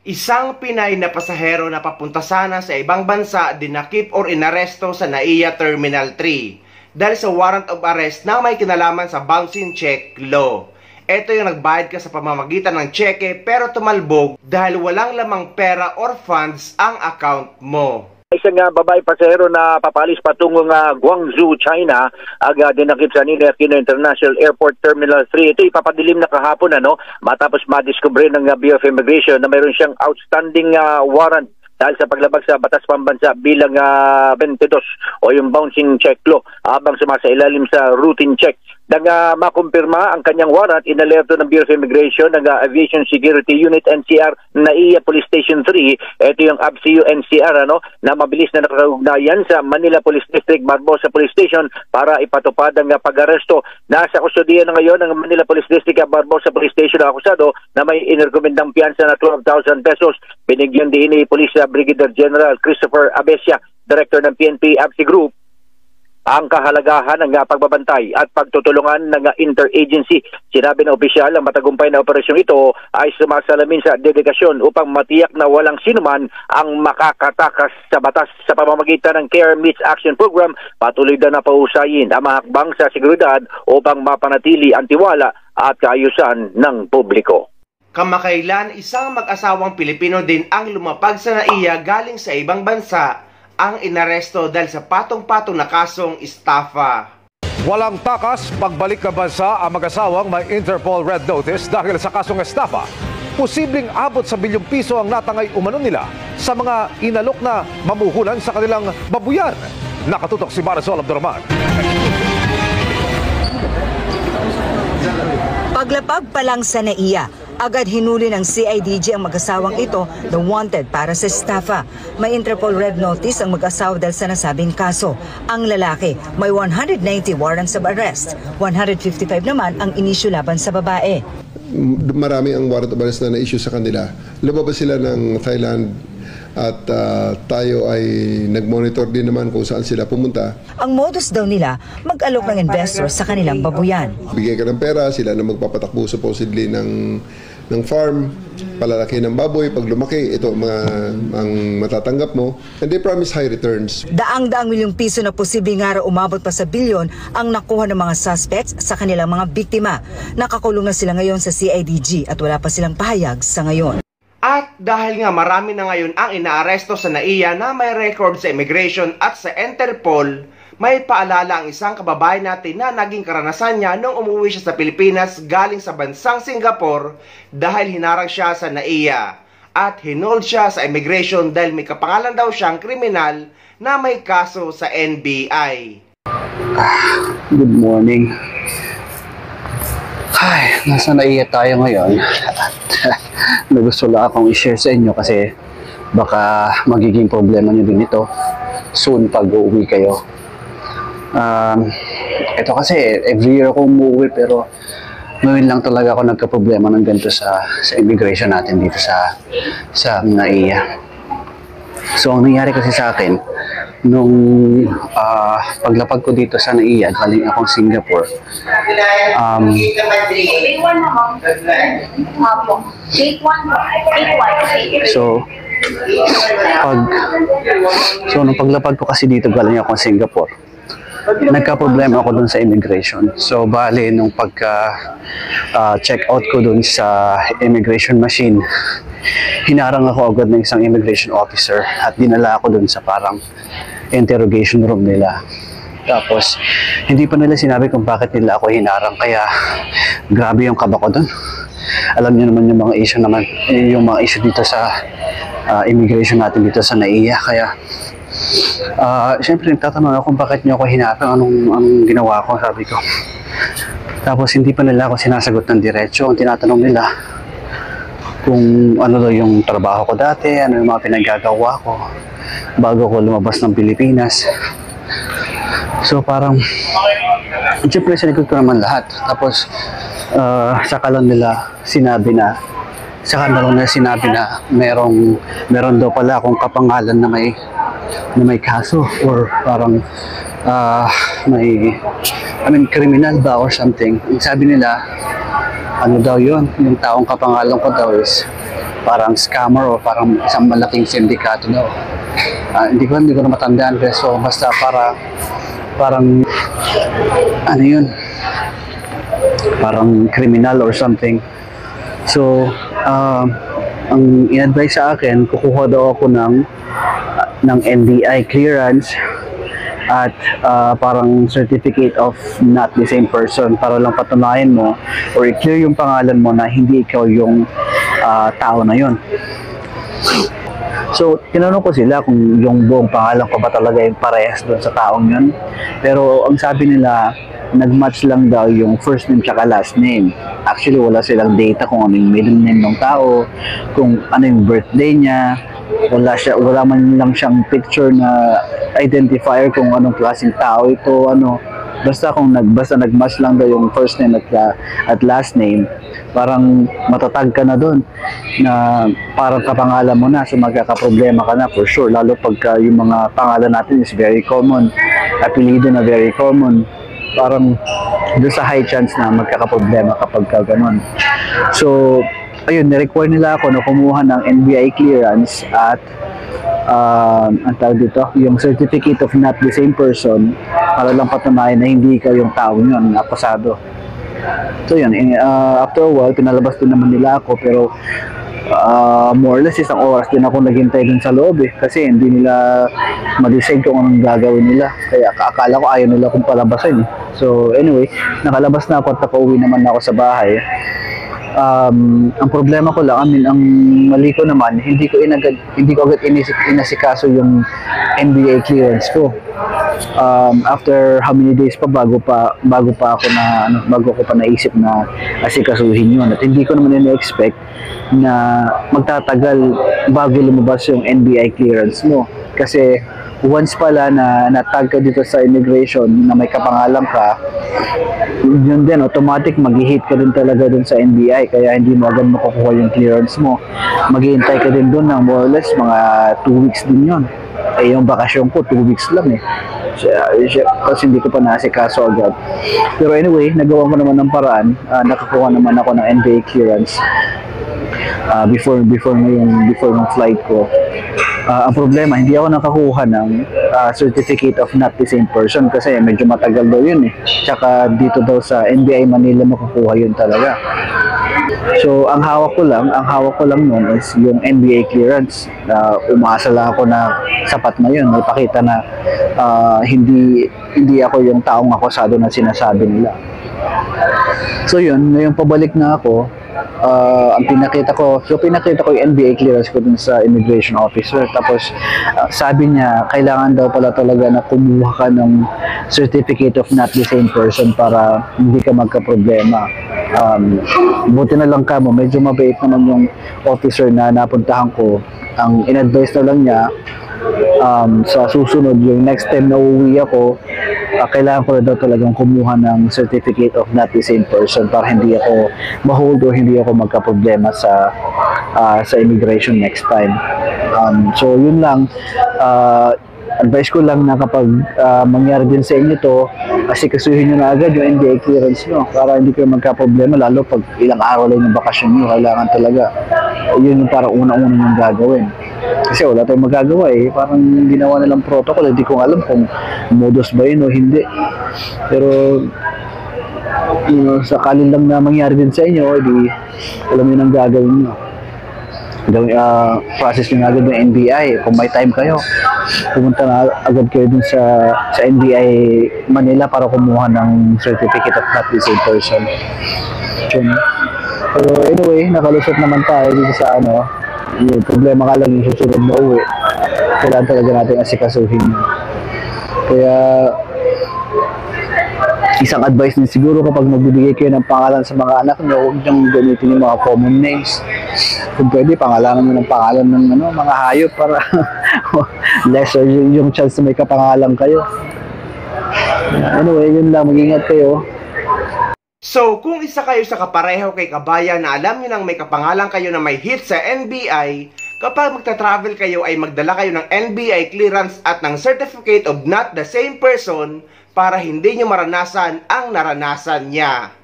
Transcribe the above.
Isang Pinay na pasahero na papunta sana sa ibang bansa dinakip or inaresto sa NAIA Terminal 3 dahil sa warrant of arrest na may kinalaman sa bouncing check law. Ito yung nagbayad ka sa pamamagitan ng cheque pero tumalbog dahil walang lamang pera or funds ang account mo. Isang babae pasahero na papalis patungong Guangzhou, China, dinakip sa Ninoy Aquino International Airport Terminal 3. Ito ipapadilim na kahapon matapos madiskubre ng Bureau of Immigration na mayroon siyang outstanding warrant dahil sa paglabag sa batas pambansa bilang 22 o yung bouncing check law habang sumasailalim sa routine check. Nang makumpirma ang kanyang warrant, inalerto ng Bureau of Immigration ng Aviation Security Unit NCR NAIA Police Station 3. Ito yung ABCU NCR na mabilis na nakakaugnayan sa Manila Police District, Barbosa Police Station para ipatupad ang pag-aresto. Nasa kustodiya na ngayon ng Manila Police District at Barbosa Police Station ang akusado na may inirekomendang piyansa na 12,000 pesos. Binigyan din ni Police Brigadier General Christopher Abesia, Director ng PNP ABSI Group, ang kahalagahan ng pagbabantay at pagtutulungan ng interagency. Sinabi ng opisyal ang matagumpay na operasyong ito ay sumasalamin sa dedikasyon upang matiyak na walang sinuman ang makakatakas sa batas sa pamamagitan ng Care Meets Action Program. Patuloy na pausayin ang mahakbang sa seguridad upang mapanatili ang tiwala at kaayusan ng publiko. Kamakailan, isang mag-asawang Pilipino din ang lumapag sa NAIA galing sa ibang bansa ang inaresto dahil sa patong-patong na kasong estafa. Walang takas pagbalik ng bansa ang mag-asawang may Interpol Red Notice dahil sa kasong estafa. Posibleng abot sa bilyong piso ang natangay umano nila sa mga inalok na mamuhulan sa kanilang babuyan. Nakatutok si Marisol Abdurrahman. Paglapag pa lang sa NAIA, agad hinuli ng CIDG ang mag-asawang ito na wanted para sa estafa. May Interpol Red Notice ang mag-asawa dahil sa nasabing kaso. Ang lalaki may 190 warrants of arrest. 155 naman ang inisyu laban sa babae. Marami ang warrant of arrest na na-issue sa kanila. Lumabas sila ng Thailand at tayo ay nag-monitor din naman kung saan sila pumunta. Ang modus daw nila, mag-alok ng investors sa kanilang babuyan. Bigay ka ng pera, sila na magpapatakbo supposedly ng farm, palalaki ng baboy. Pag lumaki, ito ang matatanggap mo. And they promise high returns. Daang-daang milyong piso na posibleng nga raw umabot pa sa bilyon ang nakuha ng mga suspects sa kanilang mga biktima. Nakakulong na sila ngayon sa CIDG at wala pa silang pahayag sa ngayon. At dahil nga marami na ngayon ang inaaresto sa NAIA na may record sa immigration at sa Interpol, may paalala ang isang kababayan natin na naging karanasan niya nung umuwi siya sa Pilipinas galing sa bansang Singapore dahil hinarang siya sa NAIA at hinold siya sa immigration dahil may kapangalan daw siyang kriminal na may kaso sa NBI. Good morning. Ay, nasa NAIA tayo ngayon. May gusto lang akong i-share sa inyo kasi baka magiging problema nyo din ito soon pag uuwi kayo. Ito kasi every year ako umuwi pero ngayon lang talaga ako nagka-problema ng ganito sa immigration natin dito sa NAIA. So ang nangyari kasi sa akin nung paglapag ko dito sa NAIA, galing akong Singapore. So nung paglapag ko kasi dito, galing akong Singapore, nagka-problema ako dun sa immigration. So bale nung pagka-check out ko dun sa immigration machine, hinarang ako agad ng isang immigration officer at dinala ako dun sa parang interrogation room nila. Tapos hindi pa nila sinabi kung bakit nila ako hinarang, kaya grabe yung kaba ko dun. Alam niyo naman yung mga issue dito sa immigration natin dito sa NAIA, kaya siyempre nagtatanong ako kung bakit niyo ako hinarang, anong ginawa ko, sabi ko. Tapos hindi pa nila ako sinasagot ng diretso. Ang tinatanong nila kung ano daw yung trabaho ko dati, ano yung mga pinagagawa ko bago ko lumabas ng Pilipinas. So parang siyempre sinagot ko naman lahat. Tapos saka lang nila sinabi na meron daw pala akong kapangalan na may kaso, or parang criminal ba or something. Sabi nila ano daw yun, yung taong kapangalan ko daw is parang scammer o parang isang malaking sindikato daw. Hindi ko na matandaan, so basta parang ano yun, parang criminal or something. So ang in-advise sa akin, kukuha daw ako ng NBI clearance at parang certificate of not the same person para lang patunayan mo or i-clear yung pangalan mo na hindi ikaw yung tao na yun. So, tinanong ko sila kung yung buong pangalan ko ba talaga yung parehas doon sa taong yun. Pero ang sabi nila, nag-match lang daw yung first name tsaka last name. Actually, wala silang data kung ano yung middle name ng tao, kung ano yung birthday niya. Wala man lang siyang picture na identifier kung anong klaseng tao ito, ano. Basta nag-match lang daw yung first name at last name, parang matatag ka na doon na parang kapangalan mo na, so magkakaproblema ka na for sure, lalo pagka yung mga pangalan natin is very common, apelido na very common, parang doon sa high chance na magkakaproblema kapag ka ganun. So ayun, nirequire nila ako na kumuha ng NBI clearance at ang tawag dito, yung certificate of not the same person para lang patunayan na hindi ka yung tao yun, akusado. So yun, after a while, pinalabas din naman nila ako, pero more or less isang oras din ako naghintay dun sa loob kasi hindi nila ma-decide kung anong gagawin nila. Kaya akala ko ayaw nila kung palabasin. So anyway, nakalabas na ako at nakauwi naman ako sa bahay. Ang problema ko lang, ang mali ko naman, hindi ko agad inasikaso yung NBI clearance ko. After how many days pa bago ko pa naisip na asikasuhin yun, at hindi ko naman ina-expect na magtatagal bago lumabas yung NBI clearance mo, kasi once pala na natag ka dito sa immigration na may kapangalan ka, yun din, automatic mag-hit ka din talaga dun sa NBI, kaya hindi mo agad makukuha yung clearance mo. Maghihintay ka din dun ng more or less mga 2 weeks din yun. Yung bakasyon ko 2 weeks lang kasi hindi ko pa naasikaso agad. Pero anyway, nagawa ko naman ng paraan, nakakuha naman ako ng NBI clearance before ng flight ko. Ang problema, hindi ako nakakuha ng certificate of not the same person kasi medyo matagal daw yun Tsaka dito daw sa NBI Manila makukuha yun talaga. So ang hawak ko lang nun is yung NBI clearance. Umaasa lang ako na sapat na yun. Ipakita na hindi ako yung taong akusado na sinasabi nila. So yun, ngayong pabalik na ako, ang pinakita ko yung NBI clearance ko dun sa immigration officer. Tapos sabi niya, kailangan daw pala talaga na kumuha ka ng certificate of not the same person para hindi ka magka-problema. Buti na lang ka mo, medyo mabait naman yung officer na napuntahan ko. Ang in-advise na lang niya, sa susunod, yung next time na uuwi ako, kailangan ko na daw talagang kumuha ng certificate of not the same person para hindi ako ma-hold o hindi ako magka-problema sa immigration next time. So yun lang, advice ko lang na kapag mangyari din sa inyo to, kasi kasuhin nyo na agad yung NBI clearance nyo para hindi kayo magka-problema, lalo pag ilang araw lang yung bakasyon nyo, kailangan talaga yun yung parang unang-una yung gagawin. Kasi wala tayong magagawa parang ginawa nilang protocol, hindi ko alam kung modus ba yun o hindi. Pero sakali lang na mangyari din sa inyo, di alam yun ang gagawin nyo. Process nyo agad ng NBI. Kung may time kayo, pumunta na agad kayo dun sa NBI Manila para kumuha ng certificate of not the same person. Pero anyway, nakalusot naman tayo dito sa yung problema ka lang yung susunod na uwi. Kailangan talaga natin asikasuhin yun. Kaya isang advice din siguro, kapag magbibigay kayo ng pangalan sa mga anak nyo, huwag niyong gamitin yung mga common names. Kung pwede, pangalanan mo ng pangalan ng mga hayop para lesser yung chance na may kapangalan kayo. Anyway, yun lang, mag-ingat kayo. So, kung isa kayo sa kapareho kay kabayan na alam nyo nang may kapangalan kayo na may hit sa NBI, kapag magta-travel kayo ay magdala kayo ng NBI clearance at ng certificate of not the same person para hindi nyo maranasan ang naranasan niya.